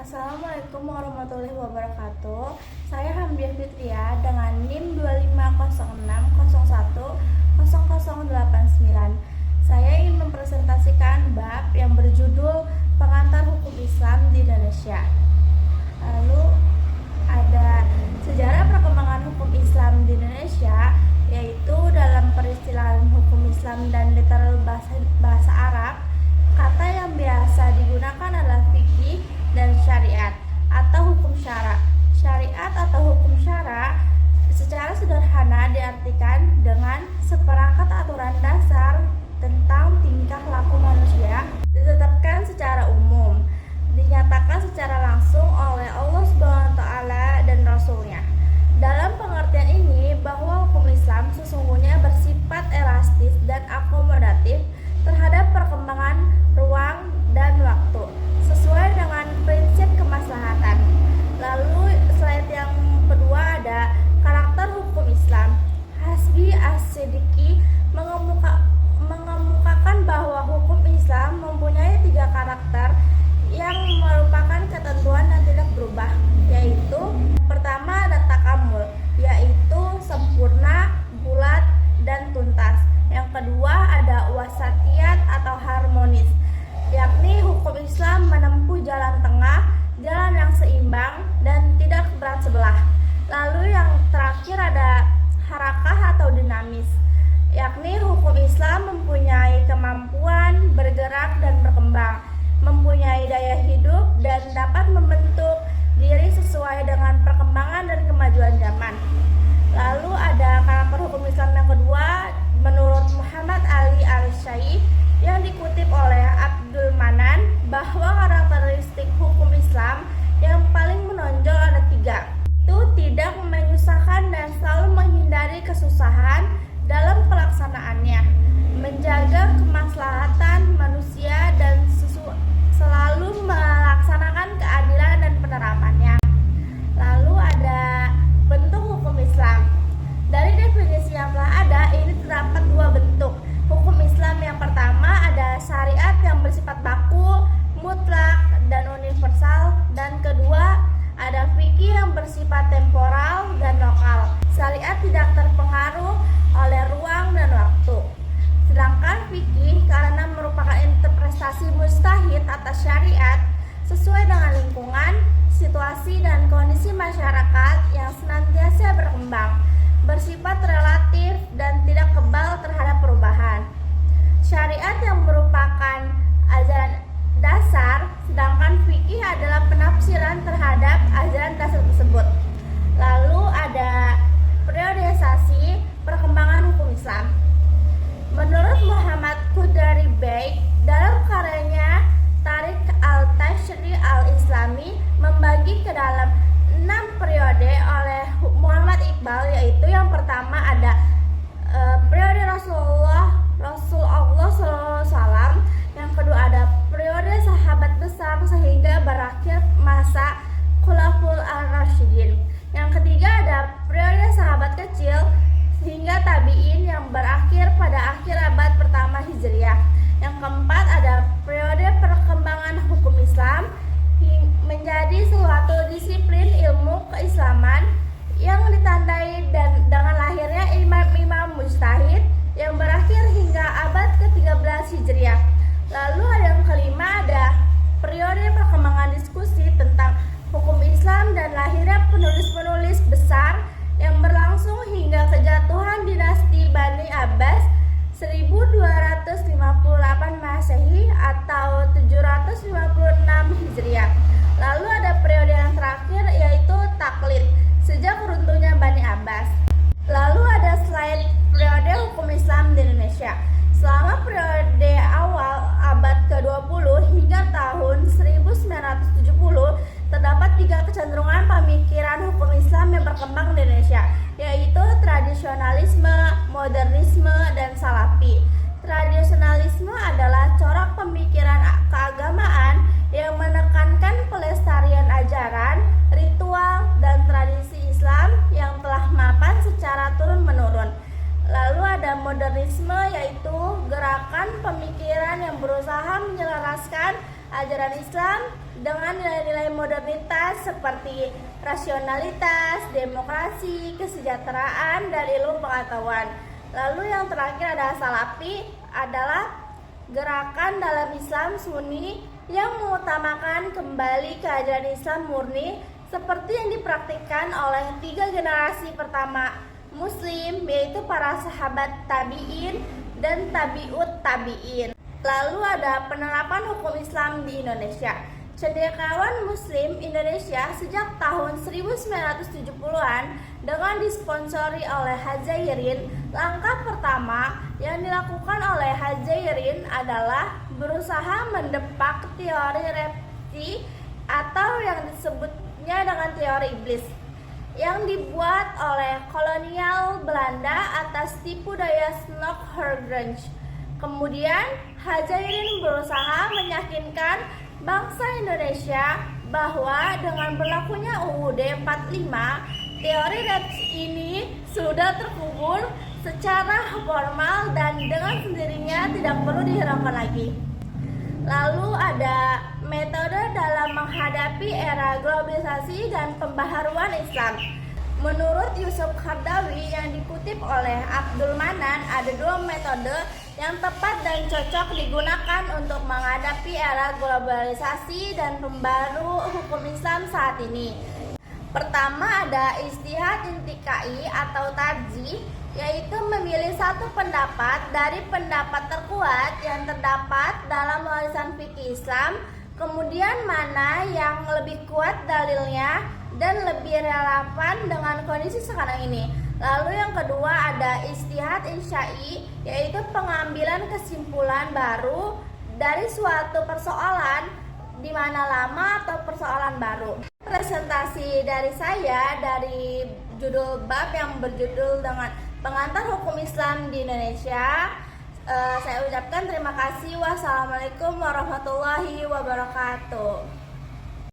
Assalamualaikum warahmatullahi wabarakatuh. Saya Hamdiah Fitria dengan NIM 2506010089. Saya ingin mempresentasikan bab yang berjudul Pengantar Hukum Islam di Indonesia. Lalu ada sejarah perkembangan hukum Islam di Indonesia, yaitu dalam peristilahan hukum Islam dan literal bahasa Arab. Kata yang biasa digunakan adalah fikih dan syariat atau hukum syara. Syariat atau hukum syara secara sederhana diartikan dengan seperangkat aturan dasar tentang tingkah laku manusia, ditetapkan secara umum, dinyatakan secara langsung oleh Allah SWT dan Rasulnya. Dalam pengertian ini bahwa hukum Islam sesungguhnya bersifat elastis dan akomodatif terhadap perkembangan ruang dan waktu sesuai dengan prinsip kemaslahatan. Lalu slide yang kedua ada karakter hukum Islam. Hasbi As-Siddiqi mengemukakan bahwa hukum Islam mempunyai 3 karakter yang merupakan ketentuan dan tidak berubah, yaitu pertama ada takamul, yaitu sempurna, bulat, dan tuntas. Yang kedua ada wasatiyat atau harmonis, yakni hukum Islam menempuh jalan tengah, jalan yang seimbang dan tidak berat sebelah. Lalu yang terakhir ada harakah atau dinamis, yakni hukum Islam mempunyai kemampuan bergerak dan berkembang, mempunyai daya hidup dan dapat membentuk diri sesuai dengan perkembangan dan kemajuan zaman. Lalu ada karakter hukum Islam yang kedua menurut Muhammad Ali Al-Syaikh yang dikutip oleh Abdul Manan, bahwa karakteristik hukum Islam yang paling menonjol ada 3, itu tidak menyusahkan dan selalu menghindari kesusahan dalam pelaksanaannya, menjaga kemaslahatan manusia dan selalu melaksanakan keadilan dan penerapannya. Lalu ada bentuk hukum Islam. Dari definisi yang telah ada, ini terdapat 2 bentuk hukum Islam. Yang pertama ada syariat yang bersifat baku, mutlak, dan universal. Dan kedua ada fikih yang bersifat temporal dan lokal. Syariat tidak terpengaruh oleh ruang dan waktu. Sedangkan fikih karena merupakan interpretasi mujtahid atas syariat sesuai dengan lingkungan, situasi, dan kondisi masyarakat yang senantiasa berkembang, bersifat relatif dan tidak kebal terhadap perubahan. Syariat yang merupakan ajaran dasar, sedangkan fikih adalah penafsiran terhadap ajaran dasar tersebut. Lalu ada periodisasi perkembangan hukum Islam. Menurut Muhammad Qudari Bey dalam karyanya Tarik al-Tashri al-Islami membagi ke dalam 6 periode oleh Muhammad Iqbal, yaitu yang pertama ada periode Rasul Allah SAW, yang kedua ada periode sahabat besar sehingga berakhir masa Khulafaul Ar-Rasyidin, yang ketiga ada periode sahabat kecil hingga tabi'in yang berakhir pada akhir abad pertama Hijriah, yang keempat ada periode perkembangan hukum Islam menjadi suatu disiplin ilmu keislaman yang ditandai dengan lahirnya imam-imam mujtahid yang berakhir hingga abad ke-13 Hijriah. Lalu ada yang kelima ada periode perkembangan diskusi tentang hukum Islam dan lahirnya penulis-penulis besar yang berlangsung hingga kejatuhan dinasti Bani Abbas 1258 Masehi atau 756 Hijriah. Lalu ada periode yang terakhir yaitu taklid sejak runtuhnya Bani Abbas. Lalu ada slide periode hukum Islam di Indonesia. Selama periode awal abad ke-20 hingga tahun 1970 terdapat 3 kecenderungan pemikiran hukum Islam yang berkembang di Indonesia, yaitu tradisionalisme, modernisme, dan salafi. Tradisionalisme adalah corak pemikiran keagamaan yang menekankan pelestarian ajaran, ritual, dan tradisi Islam yang telah mapan secara turun-menurun. Lalu ada modernisme, yaitu gerakan pemikiran yang berusaha menyelaraskan ajaran Islam dengan nilai-nilai nilai-nilai modernitas seperti rasionalitas, demokrasi, kesejahteraan, dan ilmu pengetahuan. Lalu yang terakhir ada Salafi, adalah gerakan dalam Islam Sunni yang mengutamakan kembali keajaran Islam murni seperti yang dipraktikkan oleh 3 generasi pertama Muslim, yaitu para sahabat tabi'in dan tabi'ut tabi'in. Lalu ada penerapan hukum Islam di Indonesia. Cendekiawan Muslim Indonesia sejak tahun 1970-an dengan disponsori oleh Hadzairin. Langkah pertama yang dilakukan oleh Hadzairin adalah berusaha mendepak teori repti atau yang disebutnya dengan teori iblis yang dibuat oleh kolonial Belanda atas tipu daya Snoeck-Hergrench. Kemudian Hadzairin berusaha meyakinkan bangsa Indonesia bahwa dengan berlakunya UUD 45, teori repti ini sudah terkubur secara formal dan dengan sendirinya tidak perlu dihiraukan lagi. Lalu ada metode dalam menghadapi era globalisasi dan pembaharuan Islam. Menurut Yusuf Qaradawi yang dikutip oleh Abdul Manan, ada 2 metode yang tepat dan cocok digunakan untuk menghadapi era globalisasi dan pembaru hukum Islam saat ini. Pertama ada ijtihad intikai atau tarjih, yaitu memilih satu pendapat dari pendapat terkuat yang terdapat dalam warisan fikih Islam, kemudian mana yang lebih kuat dalilnya dan lebih relevan dengan kondisi sekarang ini. Lalu yang kedua ada ijtihad insyai, yaitu pengambilan kesimpulan baru dari suatu persoalan di mana lama atau persoalan baru. Presentasi dari saya dari judul bab yang berjudul dengan pengantar hukum Islam di Indonesia. Saya ucapkan terima kasih. Wassalamualaikum warahmatullahi wabarakatuh.